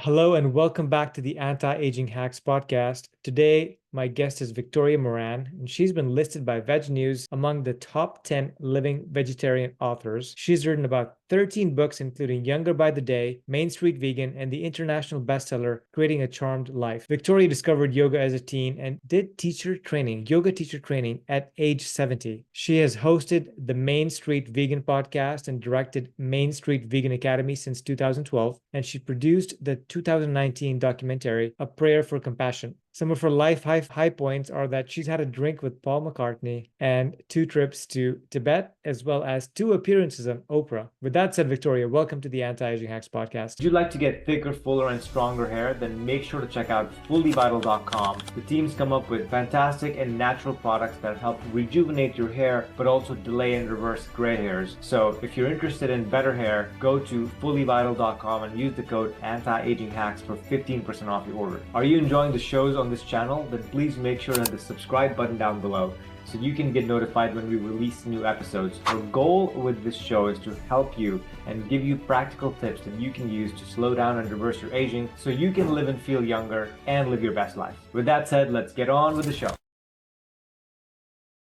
Hello and welcome back to the Anti-Aging Hacks podcast. Today, my guest is Victoria Moran, and she's been listed by Veg News among the top 10 living vegetarian authors. She's written about 13 books, including Younger by the Day, Main Street Vegan, and the international bestseller, Creating a Charmed Life. Victoria discovered yoga as a teen and did yoga teacher training at age 70. She has hosted the Main Street Vegan podcast and directed Main Street Vegan Academy since 2012, and she produced the 2019 documentary, A Prayer for Compassion. Some of her life high points are that she's had a drink with Paul McCartney and 2 trips to Tibet, as well as 2 appearances on Oprah. With that said, Victoria, welcome to the Anti-Aging Hacks podcast. Would you like to get thicker, fuller, and stronger hair? Then make sure to check out fullyvital.com. The team's come up with fantastic and natural products that help rejuvenate your hair, but also delay and reverse gray hairs. So if you're interested in better hair, go to fullyvital.com and use the code ANTIAGINGHACKS for 15% off your order. Are you enjoying the shows on this channel? Then please make sure to hit the subscribe button down below so you can get notified when we release new episodes. Our goal with this show is to help you and give you practical tips that you can use to slow down and reverse your aging so you can live and feel younger and live your best life. With that said, let's get on with the show.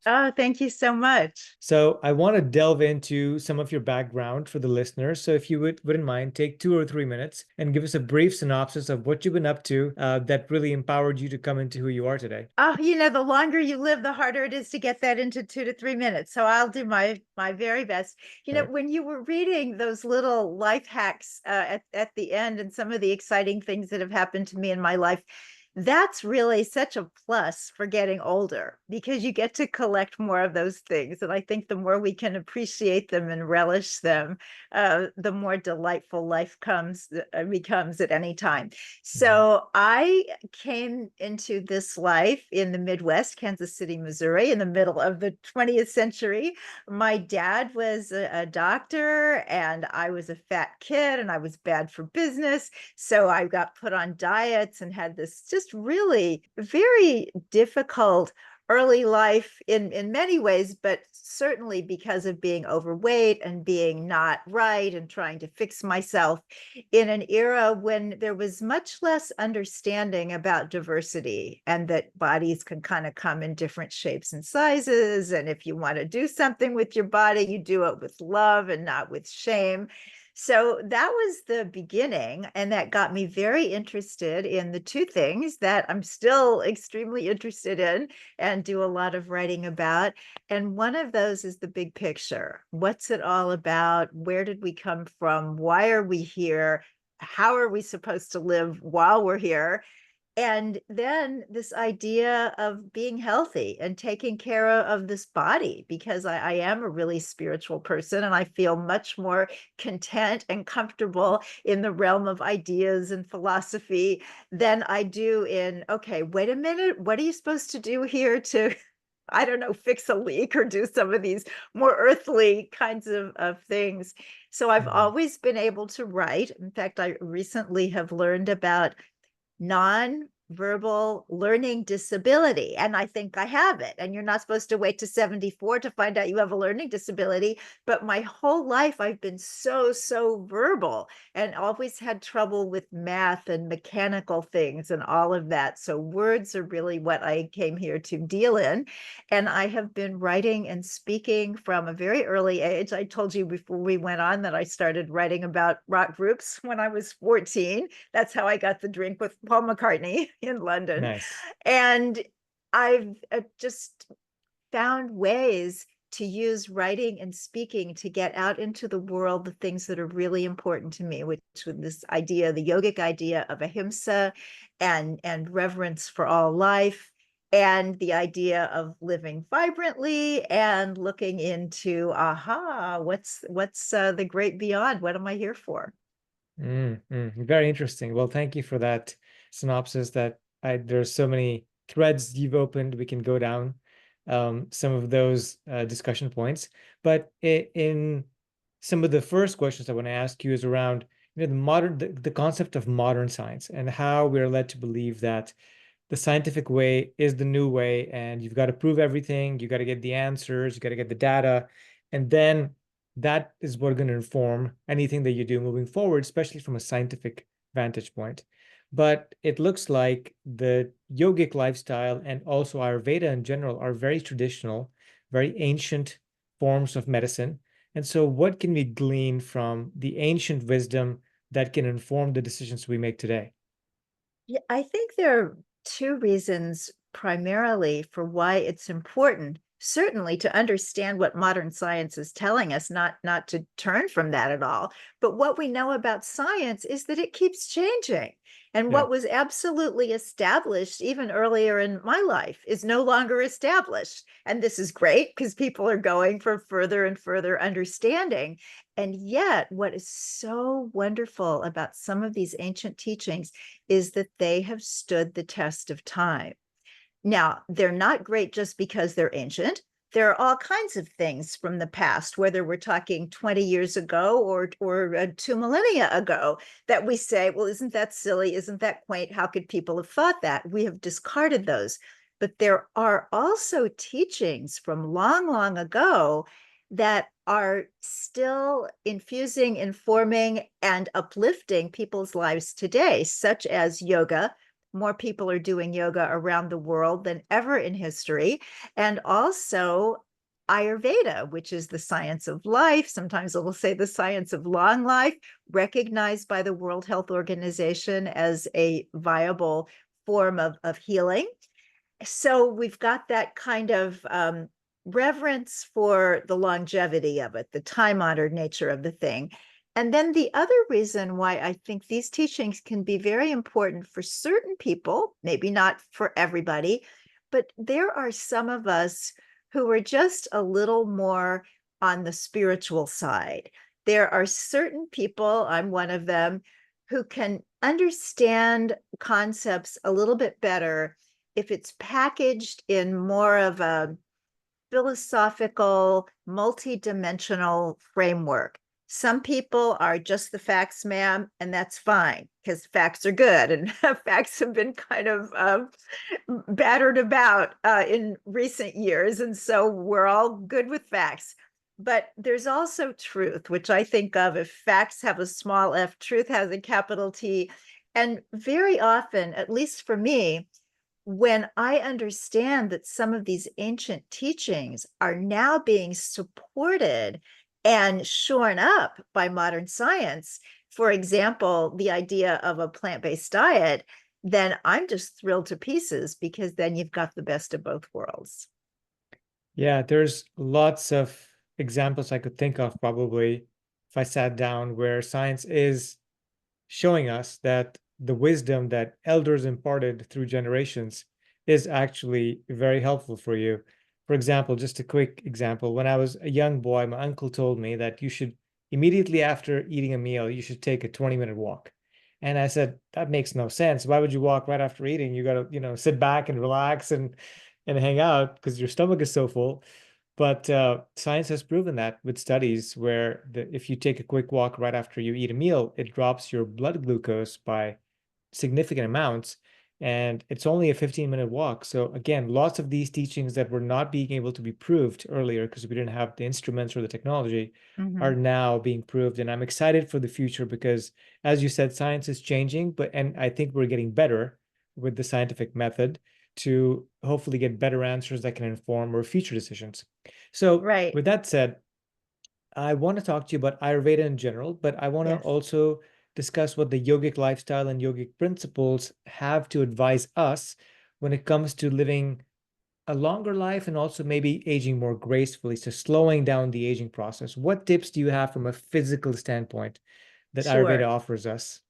Oh, thank you so much. So I want to delve into some of your background for the listeners. So if you wouldn't mind, take 2 or 3 minutes and give us a brief synopsis of what you've been up to that really empowered you to come into who you are today. Oh, the longer you live, the harder it is to get that into 2 to 3 minutes. So I'll do my very best. Right. When you were reading those little life hacks at the end and some of the exciting things that have happened to me in my life, that's really such a plus for getting older because you get to collect more of those things. And I think the more we can appreciate them and relish them, the more delightful life becomes at any time. So I came into this life in the Midwest, Kansas City, Missouri, in the middle of the 20th century. My dad was a doctor and I was a fat kid and I was bad for business. So I got put on diets and had this just really very difficult early life in many ways, but certainly because of being overweight and being not right and trying to fix myself in an era when there was much less understanding about diversity and that bodies can kind of come in different shapes and sizes. And if you want to do something with your body, you do it with love and not with shame. So that was the beginning, and that got me very interested in the 2 things that I'm still extremely interested in and do a lot of writing about. And one of those is the big picture. What's it all about? Where did we come from? Why are we here? How are we supposed to live while we're here? And then this idea of being healthy and taking care of this body, because I am a really spiritual person and I feel much more content and comfortable in the realm of ideas and philosophy than I do in, okay, wait a minute, what are you supposed to do here to, I don't know, fix a leak or do some of these more earthly kinds of things. So I've always been able to write. In fact, I recently have learned about non-verbal learning disability. And I think I have it. And you're not supposed to wait to 74 to find out you have a learning disability. But my whole life, I've been so verbal and always had trouble with math and mechanical things and all of that. So words are really what I came here to deal in. And I have been writing and speaking from a very early age. I told you before we went on that I started writing about rock groups when I was 14. That's how I got the drink with Paul McCartney in London. Nice. And I've just found ways to use writing and speaking to get out into the world the things that are really important to me, which was this idea, the yogic idea of ahimsa and reverence for all life, and the idea of living vibrantly and looking into, what's the great beyond? What am I here for? Very interesting. Well, thank you for that synopsis. There's so many threads you've opened. We can go down some of those discussion points. But in some of the first questions I want to ask you is around the concept of modern science and how we're led to believe that the scientific way is the new way, and you've got to prove everything. You got to get the answers. You got to get the data, and then that is what's going to inform anything that you do moving forward, especially from a scientific vantage point. But it looks like the yogic lifestyle and also Ayurveda in general are very traditional, very ancient forms of medicine. And so, what can we glean from the ancient wisdom that can inform the decisions we make today? Yeah, I think there are two reasons primarily for why it's important, certainly to understand what modern science is telling us, not to turn from that at all. But what we know about science is that it keeps changing. And Yeah. what was absolutely established even earlier in my life is no longer established. And this is great because people are going for further and further understanding. And yet, what is so wonderful about some of these ancient teachings is that they have stood the test of time. Now, they're not great just because they're ancient. There are all kinds of things from the past, whether we're talking 20 years ago or 2 millennia ago, that we say, well, isn't that silly? Isn't that quaint? How could people have thought that? We have discarded those. But there are also teachings from long, long ago that are still infusing, informing, and uplifting people's lives today, such as yoga. More people are doing yoga around the world than ever in history. And also Ayurveda, which is the science of life. Sometimes it will say the science of long life, recognized by the World Health Organization as a viable form of healing. So we've got that kind of reverence for the longevity of it, the time-honored nature of the thing. And then the other reason why I think these teachings can be very important for certain people, maybe not for everybody, but there are some of us who are just a little more on the spiritual side. There are certain people, I'm one of them, who can understand concepts a little bit better if it's packaged in more of a philosophical, multi-dimensional framework. Some people are just the facts, ma'am, and that's fine because facts are good, and facts have been kind of battered about in recent years, and so we're all good with facts. But there's also truth, which I think of if facts have a small f, truth has a capital T. And very often, at least for me, when I understand that some of these ancient teachings are now being supported and shorn up by modern science, for example, the idea of a plant-based diet, then I'm just thrilled to pieces because then you've got the best of both worlds. Yeah, there's lots of examples I could think of probably if I sat down where science is showing us that the wisdom that elders imparted through generations is actually very helpful for you. For example, just a quick example, when I was a young boy, my uncle told me that you should immediately after eating a meal, you should take a 20-minute walk. And I said, that makes no sense. Why would you walk right after eating? You got to, sit back and relax and hang out because your stomach is so full. But science has proven that with studies where if you take a quick walk right after you eat a meal, it drops your blood glucose by significant amounts. And it's only a 15-minute walk. So again, lots of these teachings that were not being able to be proved earlier because we didn't have the instruments or the technology are Mhm. now being proved. And I'm excited for the future because, as you said, science is changing, and I think we're getting better with the scientific method to hopefully get better answers that can inform our future decisions. So, Right. with that said, I want to talk to you about Ayurveda in general, but I want to Yes. also discuss what the yogic lifestyle and yogic principles have to advise us when it comes to living a longer life and also maybe aging more gracefully. So, slowing down the aging process. What tips do you have from a physical standpoint that Ayurveda Sure. offers us?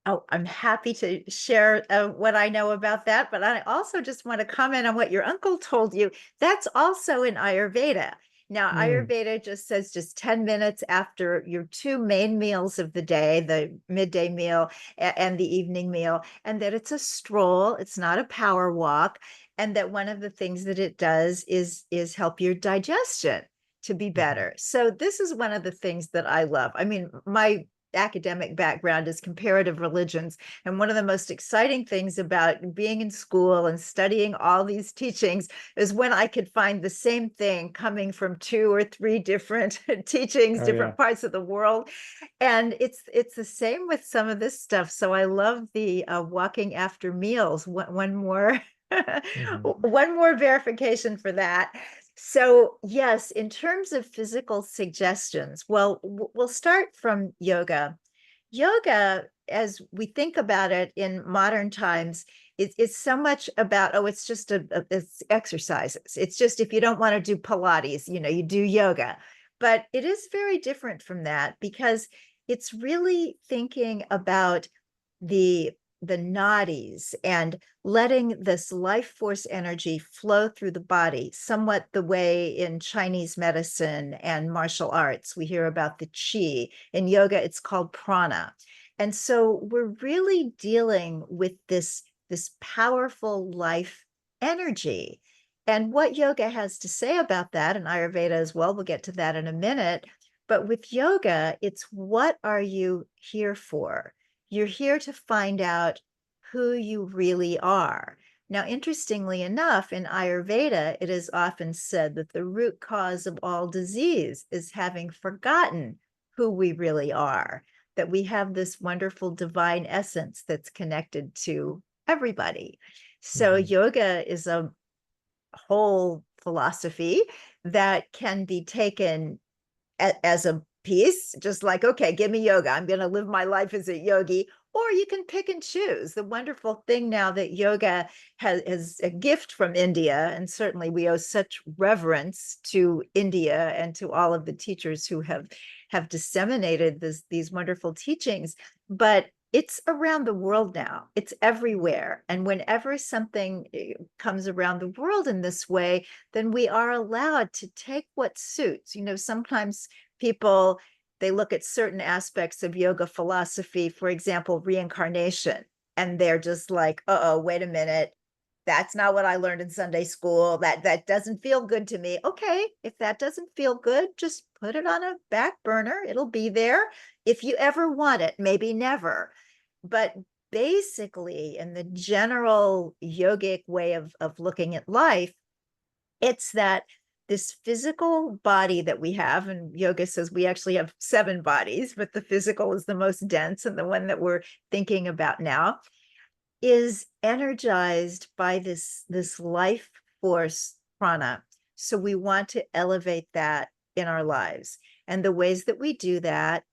Oh, I'm happy to share what I know about that, but I also just want to comment on what your uncle told you. That's also in Ayurveda. Now, Mm, Ayurveda just says just 10 minutes after your two main meals of the day, the midday meal and the evening meal, and that it's a stroll, it's not a power walk, and that one of the things that it does is help your digestion to be mhm. better. So this is one of the things that I love. I mean, my academic background is comparative religions. And one of the most exciting things about being in school and studying all these teachings is when I could find the same thing coming from 2 or 3 different teachings, Oh yeah. different parts of the world. And it's the same with some of this stuff. So I love the walking after meals. One more Mhm. one more verification for that. So yes, in terms of physical suggestions, well, we'll start from yoga. Yoga, as we think about it in modern times, it's so much about, oh, it's just it's exercises. It's just, if you don't want to do Pilates, you do yoga. But it is very different from that, because it's really thinking about the the nadis and letting this life force energy flow through the body, somewhat the way in Chinese medicine and martial arts we hear about the qi. In yoga, it's called prana. And so we're really dealing with this powerful life energy. And what yoga has to say about that, and Ayurveda as well, we'll get to that in a minute. But with yoga, it's, what are you here for? You're here to find out who you really are. Now, interestingly enough, in Ayurveda, it is often said that the root cause of all disease is having forgotten who we really are, that we have this wonderful divine essence that's connected to everybody. So Mhm. yoga is a whole philosophy that can be taken as a piece, just like, okay, give me yoga, I'm going to live my life as a yogi. Or you can pick and choose. The wonderful thing now that yoga has a gift from India, and certainly we owe such reverence to India and to all of the teachers who have disseminated these wonderful teachings. But it's around the world now. It's everywhere. And whenever something comes around the world in this way, then we are allowed to take what suits. Sometimes people, they look at certain aspects of yoga philosophy, for example, reincarnation, and they're just like, uh-oh, wait a minute. That's not what I learned in Sunday school. That doesn't feel good to me. Okay, if that doesn't feel good, just put it on a back burner. It'll be there if you ever want it, maybe never. But basically, in the general yogic way of looking at life, it's that this physical body that we have, and yoga says we actually have 7 bodies, but the physical is the most dense and the one that we're thinking about now, is energized by this life force prana. So we want to elevate that in our lives. And the ways that we do that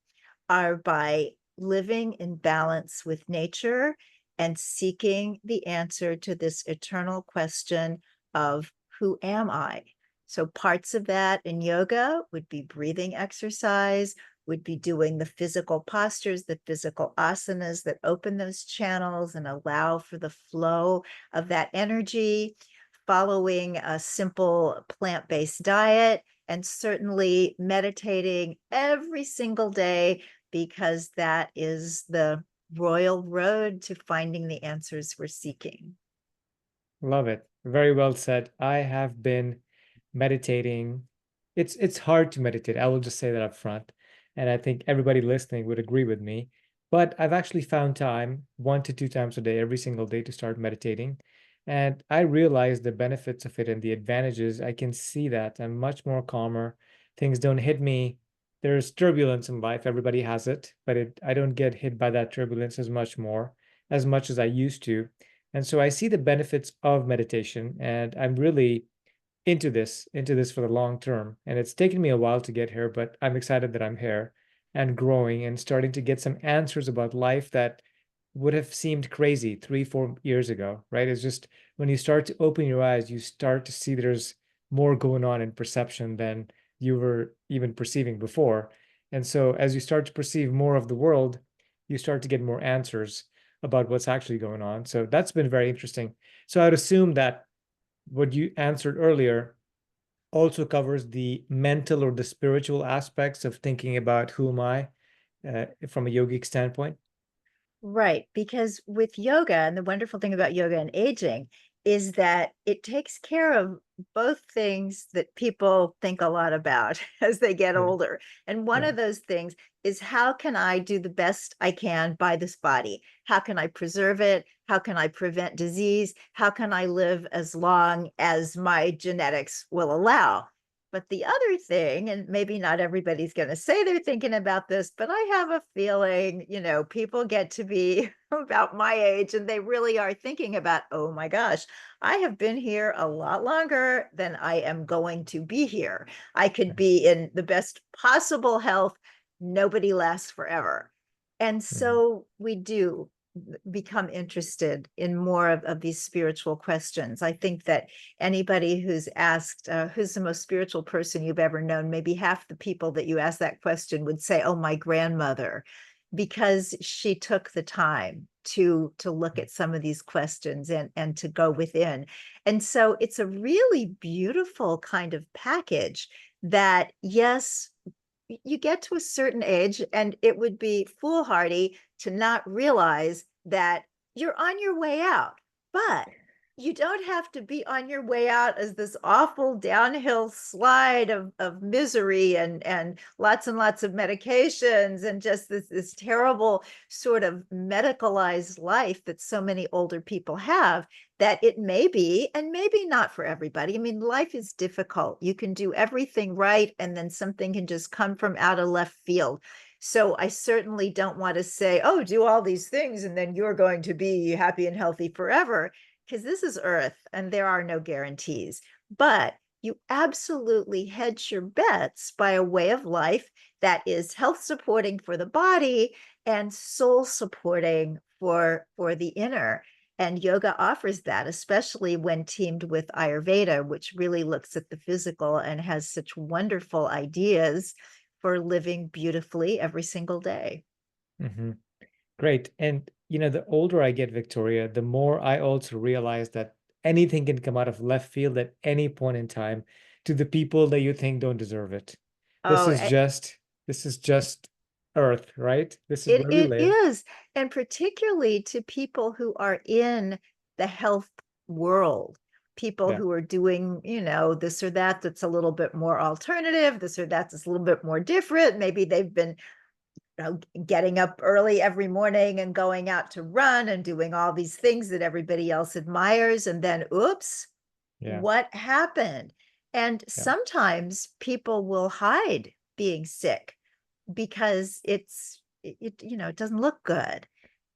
are by living in balance with nature and seeking the answer to this eternal question of, who am I? So parts of that in yoga would be breathing exercise, would be doing the physical postures, the physical asanas that open those channels and allow for the flow of that energy, following a simple plant-based diet, and certainly meditating every single day, because that is the royal road to finding the answers we're seeking. Love it. Very well said. I have been meditating. It's hard to meditate. I will just say that up front. And I think everybody listening would agree with me. But I've actually found time 1 to 2 times a day, every single day, to start meditating. And I realize the benefits of it and the advantages. I can see that I'm much more calmer. Things don't hit me. There's turbulence in life. Everybody has it, but I don't get hit by that turbulence as much as I used to. And so I see the benefits of meditation, and I'm really into this for the long term. And it's taken me a while to get here, but I'm excited that I'm here and growing and starting to get some answers about life that would have seemed crazy 3, 4 years ago, right? It's just when you start to open your eyes, you start to see there's more going on in perception than you were even perceiving before. And so as you start to perceive more of the world, you start to get more answers about what's actually going on. So that's been very interesting. So I'd assume that what you answered earlier also covers the mental or the spiritual aspects of thinking about who am I from a yogic standpoint. Right, because with yoga, and the wonderful thing about yoga and aging is that it takes care of both things that people think a lot about as they get Yeah. older. And one Yeah. of those things is, how can I do the best I can by this body? How can I preserve it? How can I prevent disease? How can I live as long as my genetics will allow? But the other thing, and maybe not everybody's going to say they're thinking about this, but I have a feeling, people get to be about my age and they really are thinking about, oh my gosh, I have been here a lot longer than I am going to be here. I could Right. be in the best possible health. Nobody lasts forever. And Mhm. so we do become interested in more of these spiritual questions. I think that anybody who's asked, who's the most spiritual person you've ever known, maybe half the people that you ask that question would say, oh, my grandmother, because she took the time to look at some of these questions and to go within. And so it's a really beautiful kind of package that, yes, you get to a certain age and it would be foolhardy to not realize that you're on your way out. But you don't have to be on your way out as this awful downhill slide of misery and lots and lots of medications and just this terrible sort of medicalized life that so many older people have, that it may be, and maybe not for everybody. I mean, life is difficult. You can do everything right, and then something can just come from out of left field. So I certainly don't want to say, oh, do all these things, and then you're going to be happy and healthy forever, because this is Earth and there are no guarantees. But you absolutely hedge your bets by a way of life that is health supporting for the body and soul supporting for the inner. And yoga offers that, especially when teamed with Ayurveda, which really looks at the physical and has such wonderful ideas for living beautifully every single day. Mhm. Great. And the older I get, Victoria, the more I also realize that anything can come out of left field at any point in time to the people that you think don't deserve it. This Oh, is just this is just Earth, right? This is it where we it live. is, and particularly to people who are in the health world, people Yeah. who are doing, this or that that's a little bit more alternative, this or that that's a little bit more different. Maybe they've been, getting up early every morning and going out to run and doing all these things that everybody else admires, and then oops, Yeah. what happened? And Yeah. sometimes people will hide being sick because it doesn't look good.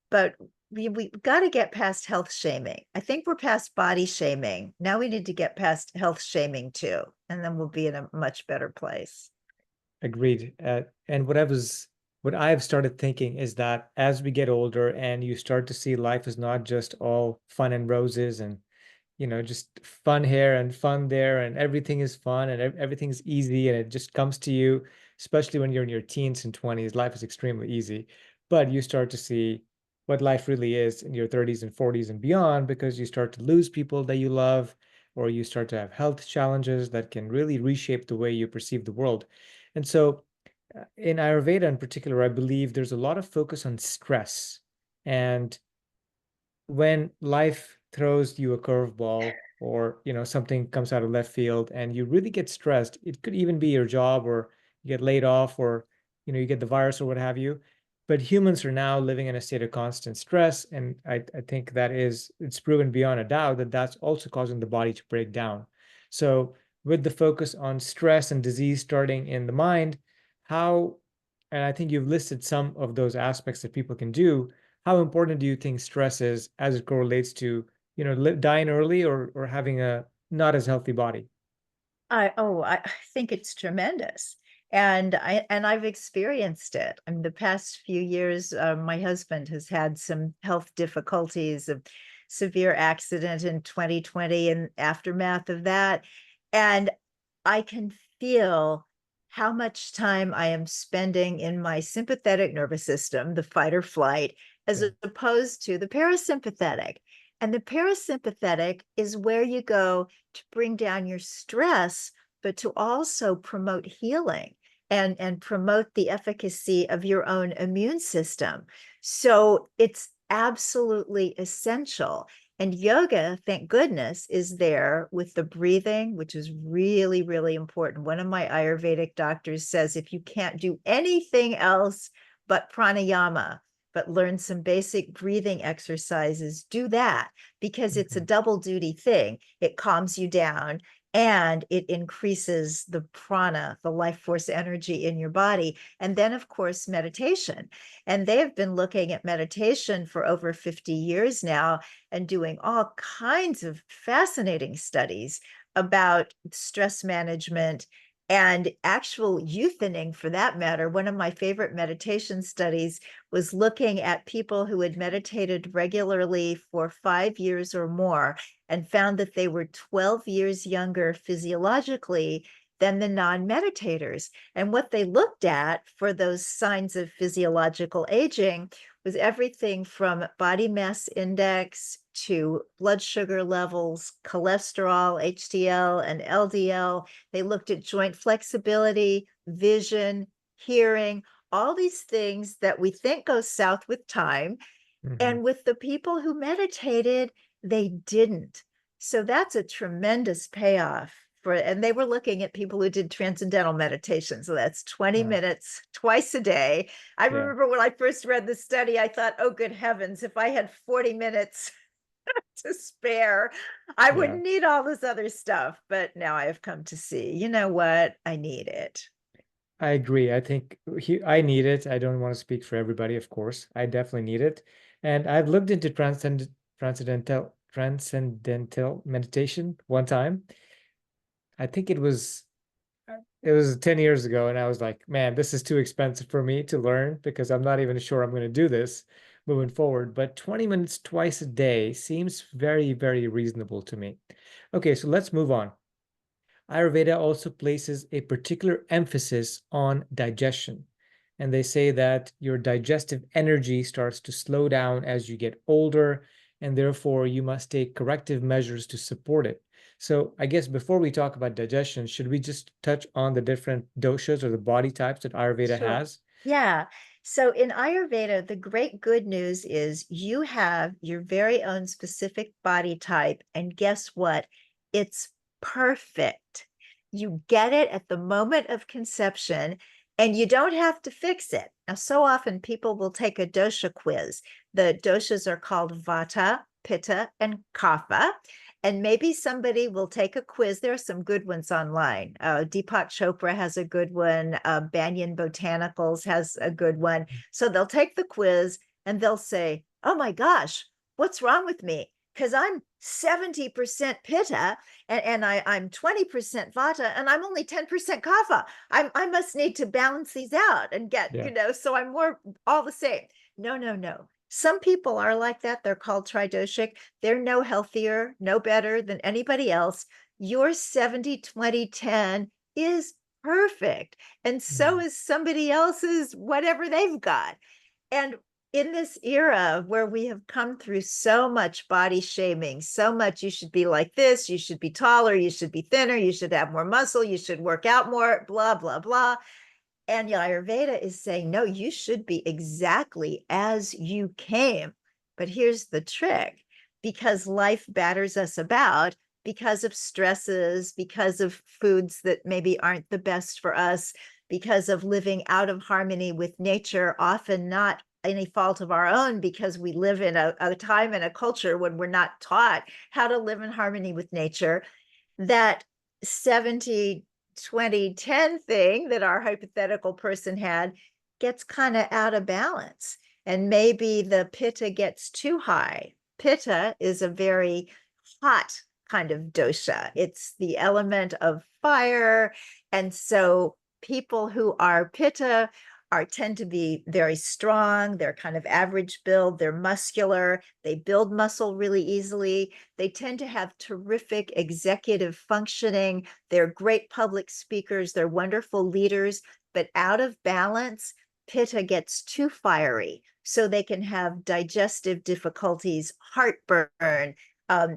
But we got to get past health shaming. I think we're past body shaming. Now we need to get past health shaming too, and then we'll be in a much better place. Agreed. And what I've started thinking is that as we get older and you start to see life is not just all fun and roses and just fun here and fun there, and everything is fun and everything's easy and it just comes to you, especially when you're in your teens and 20s, life is extremely easy. But you start to see what life really is in your 30s and 40s and beyond because you start to lose people that you love, or you start to have health challenges that can really reshape the way you perceive the world. And so, in Ayurveda in particular, I believe there's a lot of focus on stress. And when life throws you a curveball, or something comes out of left field and you really get stressed, it could even be your job, or you get laid off, or you get the virus or what have you. But humans are now living in a state of constant stress, and I think it's proven beyond a doubt that that's also causing the body to break down. So with the focus on stress and disease starting in the mind, how and I think you've listed some of those aspects that people can do. How important do you think stress is as it correlates to, dying early, or having a not as healthy body? I think it's tremendous. And I've experienced it. In the past few years, my husband has had some health difficulties, a severe accident in 2020 and aftermath of that. And I can feel how much time I am spending in my sympathetic nervous system, the fight or flight, as Yeah. opposed to the parasympathetic. And the parasympathetic is where you go to bring down your stress, but to also promote healing and promote the efficacy of your own immune system. So it's absolutely essential. And yoga, thank goodness, is there with the breathing, which is really, really important. One of my Ayurvedic doctors says if you can't do anything else but pranayama, but learn some basic breathing exercises, do that, because it's a Mhm. double duty thing. It calms you down and it increases the prana, the life force energy in your body. And then, of course, meditation. And they have been looking at meditation for over 50 years now and doing all kinds of fascinating studies about stress management and actual euthaning, for that matter. One of my favorite meditation studies was looking at people who had meditated regularly for 5 years or more and found that they were 12 years younger physiologically than the non-meditators. And what they looked at for those signs of physiological aging was everything from body mass index to blood sugar levels, cholesterol, HDL, and LDL. They looked at joint flexibility, vision, hearing, all these things that we think go south with time. Mhm. And with the people who meditated, they didn't. So that's a tremendous payoff for, and they were looking at people who did transcendental meditation. So that's 20 Uh, minutes twice a day. I yeah, remember when I first read the study, I thought, oh, good heavens, if I had 40 minutes to spare, I yeah. wouldn't need all this other stuff. But now I have come to see, you know what? I need it. I agree. I think I need it. I don't want to speak for everybody, of course. I definitely need it. And I've looked into transcendental meditation one time. I think it was 10 years ago, and I was like, man, this is too expensive for me to learn because I'm not even sure I'm going to do this moving forward. But 20 minutes twice a day seems very, very reasonable to me. Okay, so let's move on. Ayurveda also places a particular emphasis on digestion. And they say that your digestive energy starts to slow down as you get older, and therefore you must take corrective measures to support it. So, I guess before we talk about digestion, should we just touch on the different doshas or the body types that Ayurveda Sure. has? Yeah. So in Ayurveda, the great good news is you have your very own specific body type. And guess what? It's perfect. You get it at the moment of conception and you don't have to fix it. Now, so often people will take a dosha quiz. The doshas are called Vata, Pitta, and Kapha. And maybe somebody will take a quiz. There are some good ones online. Deepak Chopra has a good one. Banyan Botanicals has a good one. So they'll take the quiz and they'll say, oh my gosh, what's wrong with me? Because I'm 70% Pitta and I'm 20% Vata and I'm only 10% Kapha. I must need to balance these out and get, Yeah. so I'm more all the same. No, no, no. Some people are like that. They're called tridoshic. They're no healthier, no better than anybody else. Your 70-20-10 is perfect. And so Mm. is somebody else's, whatever they've got. And in this era where we have come through so much body shaming, so much you should be like this, you should be taller, you should be thinner, you should have more muscle, you should work out more, blah, blah, blah. And Ayurveda is saying, no, you should be exactly as you came. But here's the trick, because life batters us about because of stresses, because of foods that maybe aren't the best for us, because of living out of harmony with nature, often not any fault of our own, because we live in a time and a culture when we're not taught how to live in harmony with nature, that 70-20-10 thing that our hypothetical person had gets kind of out of balance. And maybe the pitta gets too high. Pitta is a very hot kind of dosha. It's the element of fire. And so people who are pitta tend to be very strong. They're kind of average build. They're muscular. They build muscle really easily. They tend to have terrific executive functioning. They're great public speakers. They're wonderful leaders. But out of balance, pitta gets too fiery. So they can have digestive difficulties, heartburn,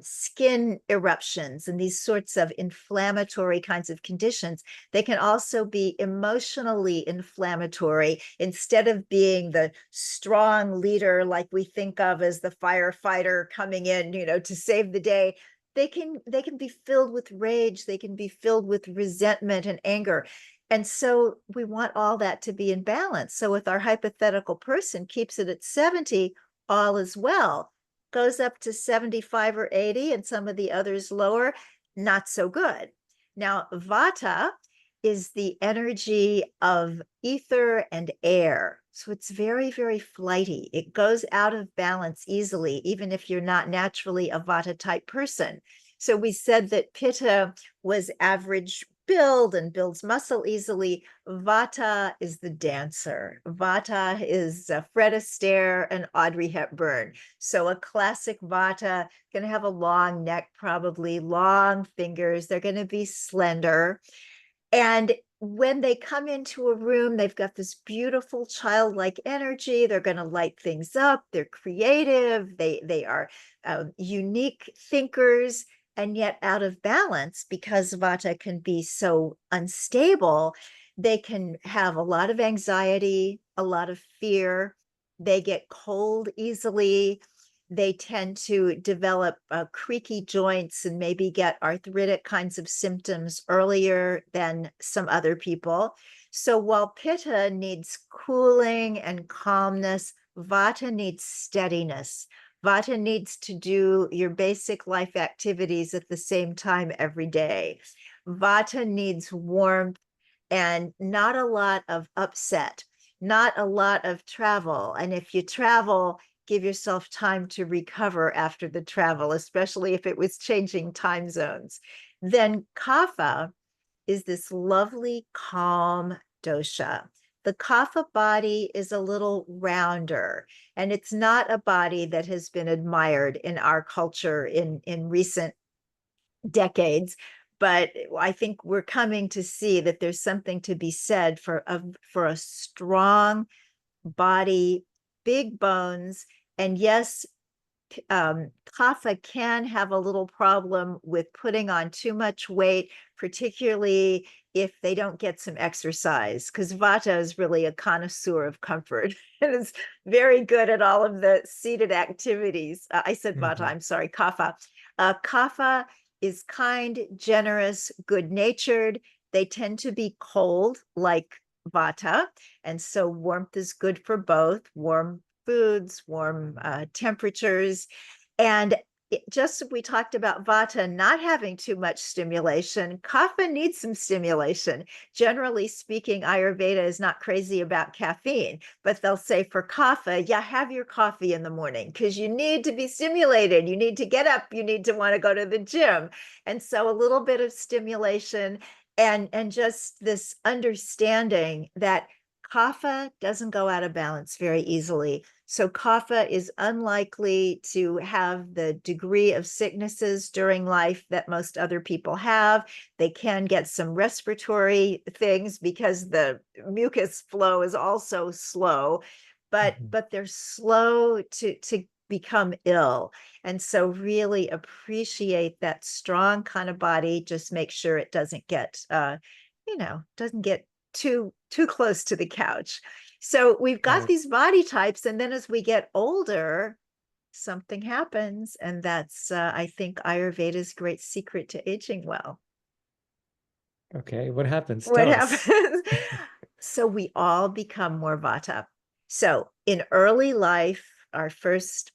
skin eruptions and these sorts of inflammatory kinds of conditions. They can also be emotionally inflammatory. Instead of being the strong leader like we think of as the firefighter coming in, to save the day, they can be filled with rage, they can be filled with resentment and anger. And so we want all that to be in balance. So if our hypothetical person keeps it at 70, all is well. Goes up to 75 or 80 and some of the others lower, not so good. Now, Vata is the energy of ether and air. So it's very, very flighty. It goes out of balance easily, even if you're not naturally a Vata type person. So we said that Pitta was average build and builds muscle easily. Vata is the dancer. Vata is Fred Astaire and Audrey Hepburn. So a classic Vata going to have a long neck, probably long fingers. They're going to be slender. And when they come into a room, they've got this beautiful childlike energy. They're going to light things up. They're creative. They are unique thinkers. And yet out of balance, because Vata can be so unstable, they can have a lot of anxiety, a lot of fear. They get cold easily. They tend to develop creaky joints and maybe get arthritic kinds of symptoms earlier than some other people. So while Pitta needs cooling and calmness, Vata needs steadiness. Vata needs to do your basic life activities at the same time every day. Vata needs warmth and not a lot of upset, not a lot of travel. And if you travel, give yourself time to recover after the travel, especially if it was changing time zones. Then Kapha is this lovely, calm dosha. The Kapha body is a little rounder, and it's not a body that has been admired in our culture in recent decades. But I think we're coming to see that there's something to be said for a strong body, big bones. And yes, Kapha can have a little problem with putting on too much weight, particularly if they don't get some exercise, because Vata is really a connoisseur of comfort and is very good at all of the seated activities. I said Vata, I'm sorry, Kapha. Kapha is kind, generous, good-natured. They tend to be cold like Vata, and so warmth is good for both. Warm foods, warm temperatures. And just we talked about Vata not having too much stimulation. Kapha needs some stimulation. Generally speaking, Ayurveda is not crazy about caffeine, but they'll say for Kapha, yeah, have your coffee in the morning because you need to be stimulated. You need to get up. You need to want to go to the gym. And so a little bit of stimulation and just this understanding that Kapha doesn't go out of balance very easily. So Kapha is unlikely to have the degree of sicknesses during life that most other people have. They can get some respiratory things because the mucus flow is also slow, but they're slow to become ill. And so really appreciate that strong kind of body. Just make sure it doesn't get doesn't get too close to the couch. So we've got these body types, and then as we get older, something happens, and that's I think Ayurveda's great secret to aging well. Okay, what happens? What Tell us. happens? So we all become more Vata. So in early life, our first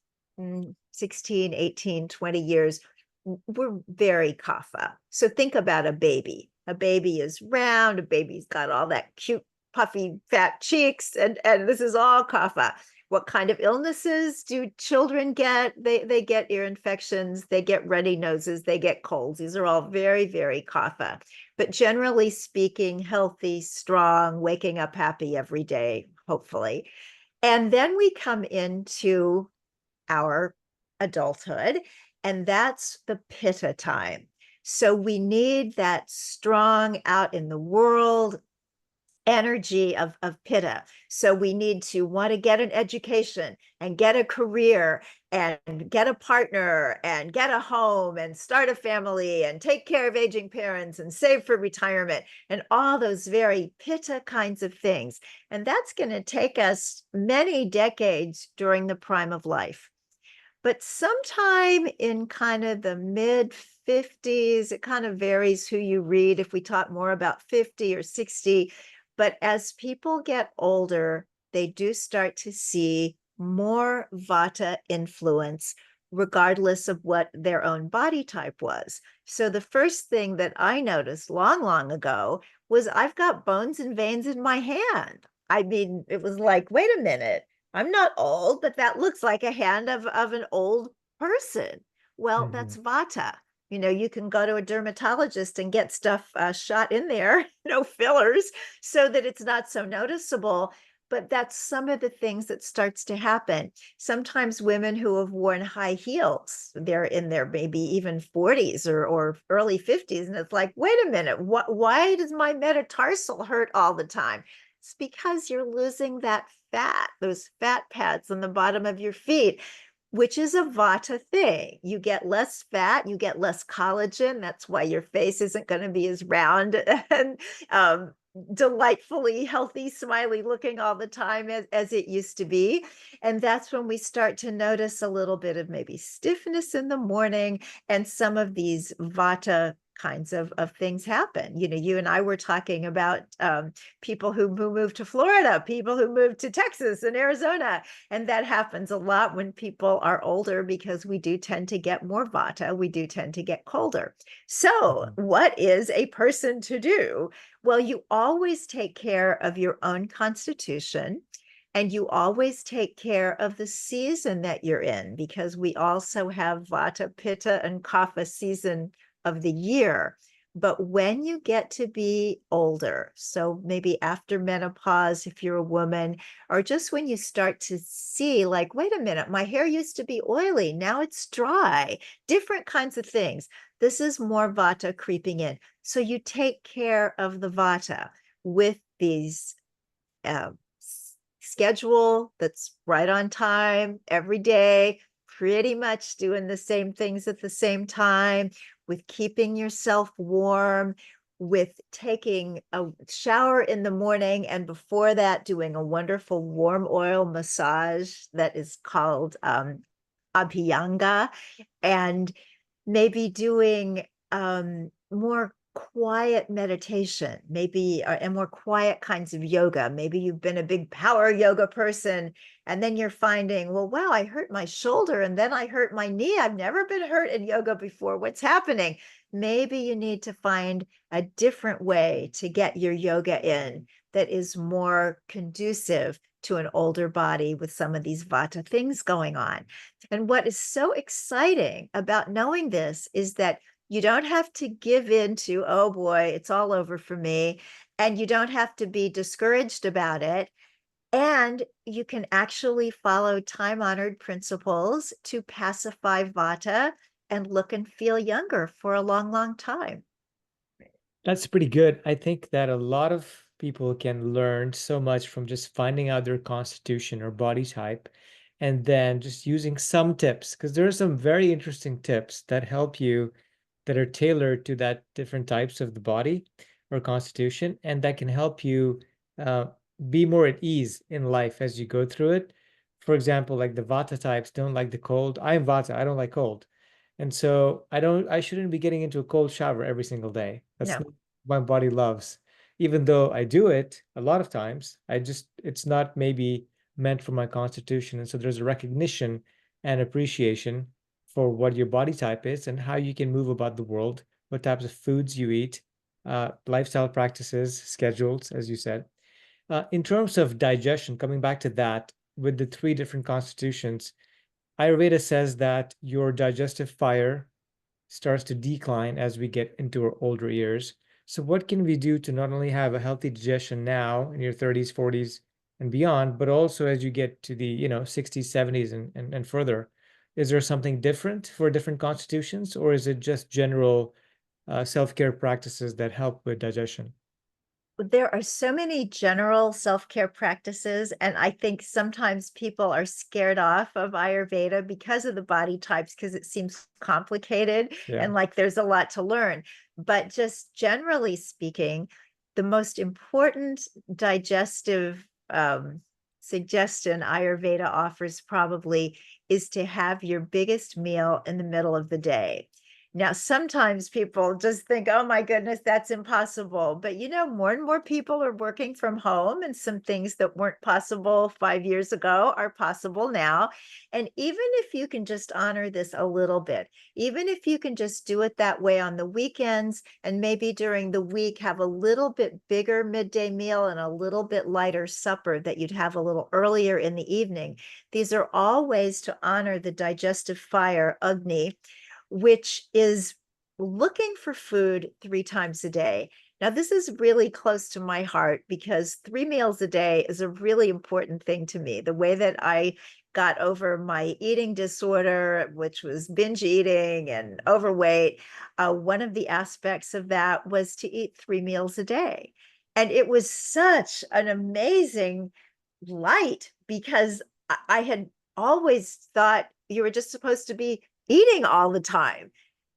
16, 18, 20 years, we're very Kapha. So think about a baby. A baby is round, a baby's got all that cute, puffy, fat cheeks, and this is all Kapha. What kind of illnesses do children get? They get ear infections, they get runny noses, they get colds. These are all very, very Kapha. But generally speaking, healthy, strong, waking up happy every day, hopefully. And then we come into our adulthood, and that's the Pitta time. So we need that strong out in the world, energy of pitta. So we need to want to get an education and get a career and get a partner and get a home and start a family and take care of aging parents and save for retirement and all those very pitta kinds of things. And that's going to take us many decades during the prime of life. But sometime in kind of the mid 50s, it kind of varies who you read, if we talk more about 50 or 60. But as people get older, they do start to see more vata influence, regardless of what their own body type was. So the first thing that I noticed long, long ago was I've got bones and veins in my hand. I mean, it was like, wait a minute, I'm not old, but that looks like a hand of an old person. Well, Mhm. that's vata. You know, you can go to a dermatologist and get stuff shot in there, no fillers, so that it's not so noticeable. But that's some of the things that starts to happen. Sometimes women who have worn high heels, they're in their maybe even 40s or early 50s. And it's like, wait a minute, why does my metatarsal hurt all the time? It's because you're losing that fat, those fat pads on the bottom of your feet, which is a vata thing. You get less fat, you get less collagen. That's why your face isn't going to be as round and delightfully healthy, smiley looking all the time as it used to be. And that's when we start to notice a little bit of maybe stiffness in the morning and some of these vata kinds of things happen. You know, you and I were talking about people who moved to Florida, people who moved to Texas and Arizona. And that happens a lot when people are older because we do tend to get more vata. We do tend to get colder. So, Mhm. what is a person to do? Well, you always take care of your own constitution. And you always take care of the season that you're in because we also have vata, pitta, and kapha season of the year. But when you get to be older, so maybe after menopause, if you're a woman, or just when you start to see, like, wait a minute, my hair used to be oily, now it's dry, different kinds of things. This is more vata creeping in. So you take care of the vata with these uh, schedule that's right on time every day, pretty much doing the same things at the same time, with keeping yourself warm, with taking a shower in the morning, and before that, doing a wonderful warm oil massage that is called Abhyanga, and maybe doing more quiet meditation, maybe and more quiet kinds of yoga. Maybe you've been a big power yoga person, and then you're finding, well, wow, I hurt my shoulder and then I hurt my knee. I've never been hurt in yoga before. What's happening? Maybe you need to find a different way to get your yoga in that is more conducive to an older body with some of these vata things going on. And what is so exciting about knowing this is that you don't have to give in to, oh boy, it's all over for me. And you don't have to be discouraged about it. And you can actually follow time honored principles to pacify vata and look and feel younger for a long, long time. That's pretty good. I think that a lot of people can learn so much from just finding out their constitution or body type and then just using some tips because there are some very interesting tips that help you that are tailored to that different types of the body or constitution and that can help you uh, be more at ease in life as you go through it. For example, like the Vata types don't like the cold. I am Vata. I don't like cold. And so I shouldn't be getting into a cold shower every single day. That's No. not what my body loves. Even though I do it a lot of times, it's not maybe meant for my constitution. And so there's a recognition and appreciation for what your body type is and how you can move about the world, what types of foods you eat, lifestyle practices, schedules, as you said. In terms of digestion, coming back to that, with the three different constitutions, Ayurveda says that your digestive fire starts to decline as we get into our older years. So, what can we do to not only have a healthy digestion now in your 30s, 40s, and beyond, but also as you get to the 60s, 70s, and further? Is there something different for different constitutions, or is it just general self-care practices that help with digestion? There are so many general self-care practices, and I think sometimes people are scared off of Ayurveda because of the body types, because it seems complicated Yeah. and like there's a lot to learn. But just generally speaking, the most important digestive suggestion Ayurveda offers probably is to have your biggest meal in the middle of the day. Now, sometimes people just think, oh my goodness, that's impossible. But more and more people are working from home, and some things that weren't possible 5 years ago are possible now. And even if you can just honor this a little bit, even if you can just do it that way on the weekends, and maybe during the week have a little bit bigger midday meal and a little bit lighter supper that you'd have a little earlier in the evening. These are all ways to honor the digestive fire, Agni, which is looking for food 3 times a day. Now, this is really close to my heart because 3 meals a day is a really important thing to me. The way that I got over my eating disorder, which was binge eating and overweight, one of the aspects of that was to eat 3 meals a day. And it was such an amazing light because I had always thought you were just supposed to be eating all the time.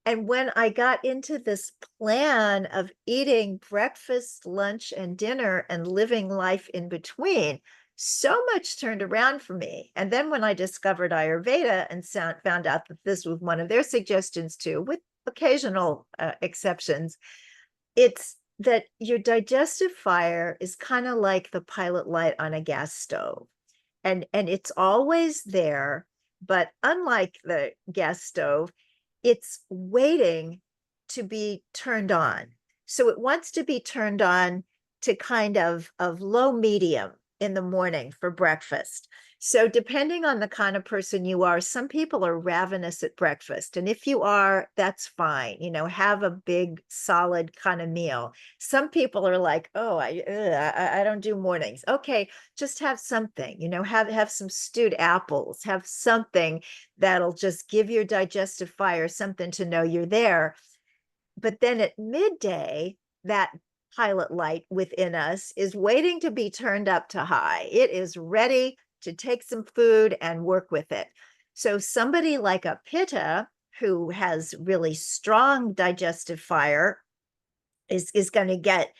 And when I got into this plan of eating breakfast, lunch, and dinner and living life in between, so much turned around for me. And then when I discovered Ayurveda and found out that this was one of their suggestions too, with occasional exceptions, it's that your digestive fire is kind of like the pilot light on a gas stove. And it's always there, but unlike the gas stove, it's waiting to be turned on. So it wants to be turned on to kind of low medium in the morning for breakfast. So depending on the kind of person you are, some people are ravenous at breakfast. And if you are, that's fine. Have a big, solid kind of meal. Some people are like, oh, I don't do mornings. Okay, just have something, have some stewed apples, have something that'll just give your digestive fire something to know you're there. But then at midday, that pilot light within us is waiting to be turned up to high. It is ready to take some food and work with it. So somebody like a Pitta who has really strong digestive fire is going to get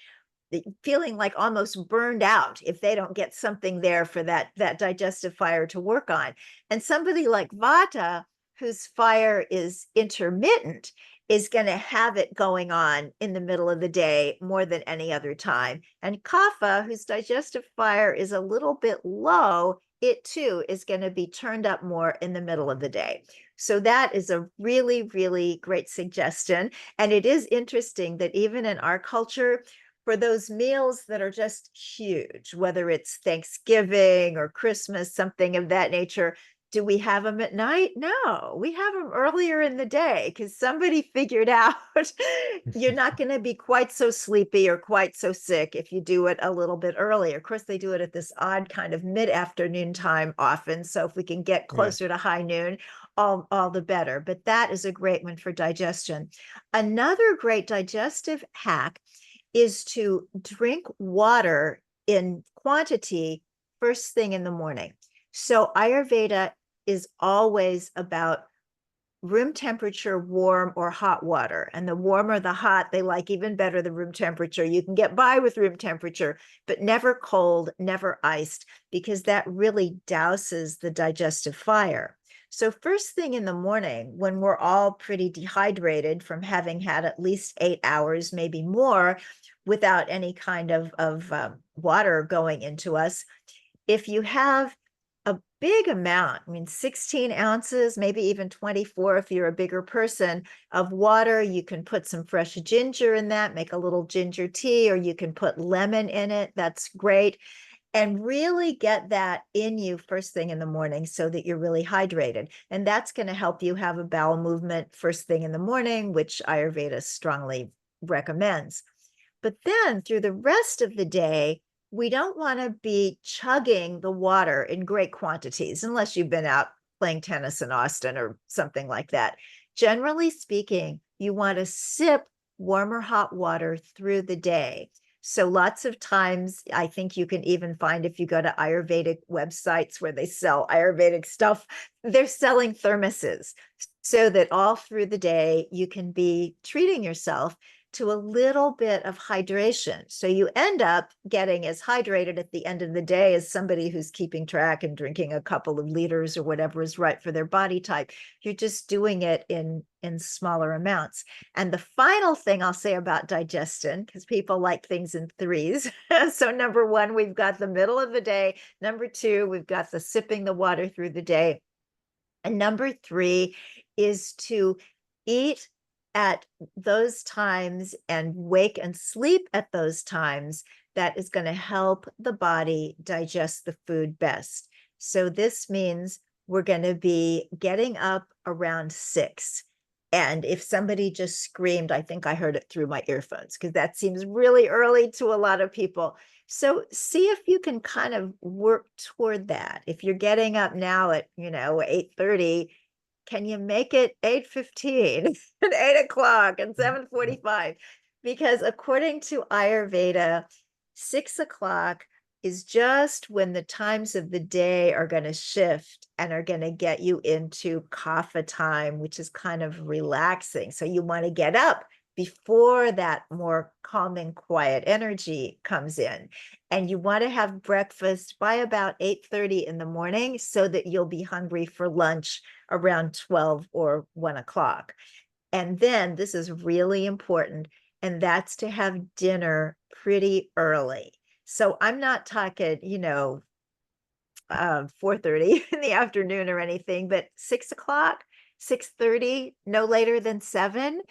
feeling like almost burned out if they don't get something there for that digestive fire to work on. And somebody like Vata, whose fire is intermittent, is going to have it going on in the middle of the day more than any other time. And Kapha, whose digestive fire is a little bit low, it too is going to be turned up more in the middle of the day. So that is a really, really great suggestion. And it is interesting that even in our culture, for those meals that are just huge, whether it's Thanksgiving or Christmas, something of that nature, do we have them at night? No, we have them earlier in the day because somebody figured out you're not going to be quite so sleepy or quite so sick if you do it a little bit earlier. Of course, they do it at this odd kind of mid-afternoon time often. So if we can get closer to high noon, all the better. But that is a great one for digestion. Another great digestive hack is to drink water in quantity first thing in the morning. So Ayurveda is always about room temperature, warm or hot water. And the warmer the hot, they like even better the room temperature. You can get by with room temperature, but never cold, never iced, because that really douses the digestive fire. So first thing in the morning, when we're all pretty dehydrated from having had at least 8 hours, maybe more, without any kind of water going into us, if you have a big amount, 16 ounces, maybe even 24 if you're a bigger person, of water, you can put some fresh ginger in that, make a little ginger tea, or you can put lemon in it. That's great. And really get that in you first thing in the morning so that you're really hydrated. And that's going to help you have a bowel movement first thing in the morning, which Ayurveda strongly recommends. But then through the rest of the day, we don't want to be chugging the water in great quantities, unless you've been out playing tennis in Austin or something like that. Generally speaking, you want to sip warm or hot water through the day. So lots of times, I think you can even find, if you go to Ayurvedic websites where they sell Ayurvedic stuff, they're selling thermoses so that all through the day you can be treating yourself to a little bit of hydration. So you end up getting as hydrated at the end of the day as somebody who's keeping track and drinking a couple of liters or whatever is right for their body type. You're just doing it in smaller amounts. And the final thing I'll say about digestion, because people like things in threes. So number one, we've got the middle of the day. Number two, we've got the sipping the water through the day. And number three is to eat at those times and wake and sleep at those times. That is going to help the body digest the food best. So this means we're going to be getting up around 6. And if somebody just screamed, I think I heard it through my earphones, because that seems really early to a lot of people. So see if you can kind of work toward that. If you're getting up now at, 8:30, can you make it 8:15 and 8 o'clock and 7:45? Because according to Ayurveda, 6 o'clock is just when the times of the day are going to shift and are going to get you into kapha time, which is kind of relaxing. So you want to get up before that more calming, quiet energy comes in. And you want to have breakfast by about 8:30 in the morning so that you'll be hungry for lunch around 12 or 1 o'clock. And then this is really important, and that's to have dinner pretty early. So I'm not talking, 4:30 in the afternoon or anything, but 6 o'clock, 6:30, no later than 7,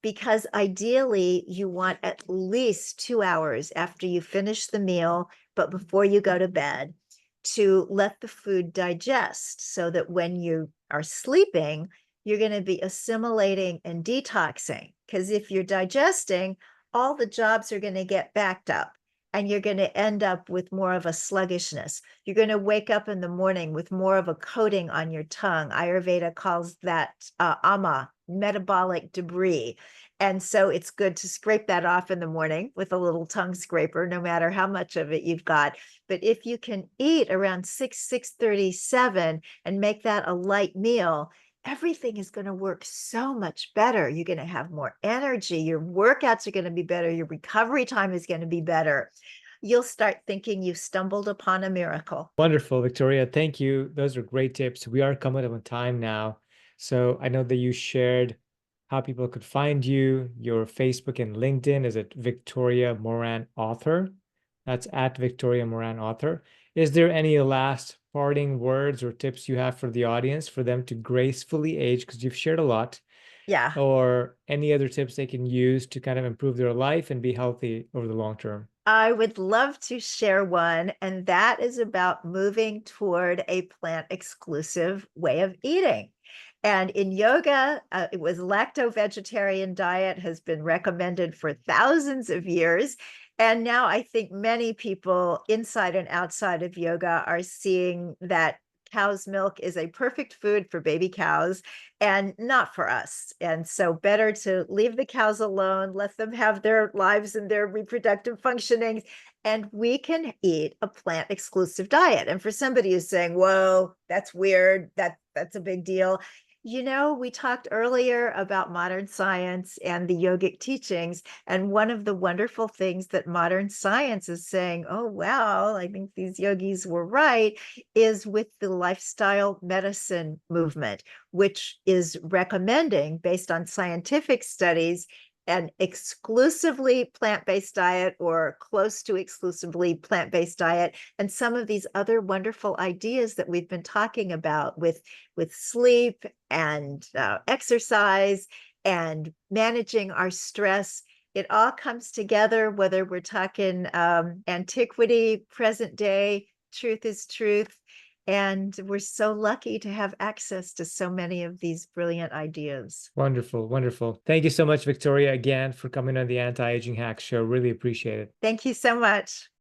because ideally you want at least 2 hours after you finish the meal, but before you go to bed, to let the food digest so that when you are sleeping, you're going to be assimilating and detoxing. Because if you're digesting, all the jobs are going to get backed up and you're going to end up with more of a sluggishness. You're going to wake up in the morning with more of a coating on your tongue. Ayurveda calls that ama, metabolic debris. And so it's good to scrape that off in the morning with a little tongue scraper, no matter how much of it you've got. But if you can eat around 6:37 and make that a light meal, everything is going to work so much better. You're going to have more energy. Your workouts are going to be better. Your recovery time is going to be better. You'll start thinking you've stumbled upon a miracle. Wonderful, Victoria. Thank you. Those are great tips. We are coming up on time now. So I know that you shared how people could find you, your Facebook and LinkedIn. Is it Victoria Moran Author? That's at Victoria Moran Author. Is there any last parting words or tips you have for the audience for them to gracefully age? Because you've shared a lot. Yeah. Or any other tips they can use to kind of improve their life and be healthy over the long term? I would love to share one, and that is about moving toward a plant-exclusive way of eating. And in yoga, it was lacto-vegetarian diet has been recommended for thousands of years. And now I think many people inside and outside of yoga are seeing that cow's milk is a perfect food for baby cows and not for us. And so better to leave the cows alone, let them have their lives and their reproductive functioning, and we can eat a plant exclusive diet. And for somebody who's saying, whoa, that's weird, that's a big deal. We talked earlier about modern science and the yogic teachings. And one of the wonderful things that modern science is saying, oh, wow, I think these yogis were right, is with the lifestyle medicine movement, which is recommending, based on scientific studies, an exclusively plant-based diet or close to exclusively plant-based diet, and some of these other wonderful ideas that we've been talking about with sleep and exercise and managing our stress. It all comes together, whether we're talking antiquity, present day, truth is truth. And we're so lucky to have access to so many of these brilliant ideas. Wonderful, wonderful. Thank you so much, Victoria, again, for coming on the Anti-Aging Hacks Show. Really appreciate it. Thank you so much.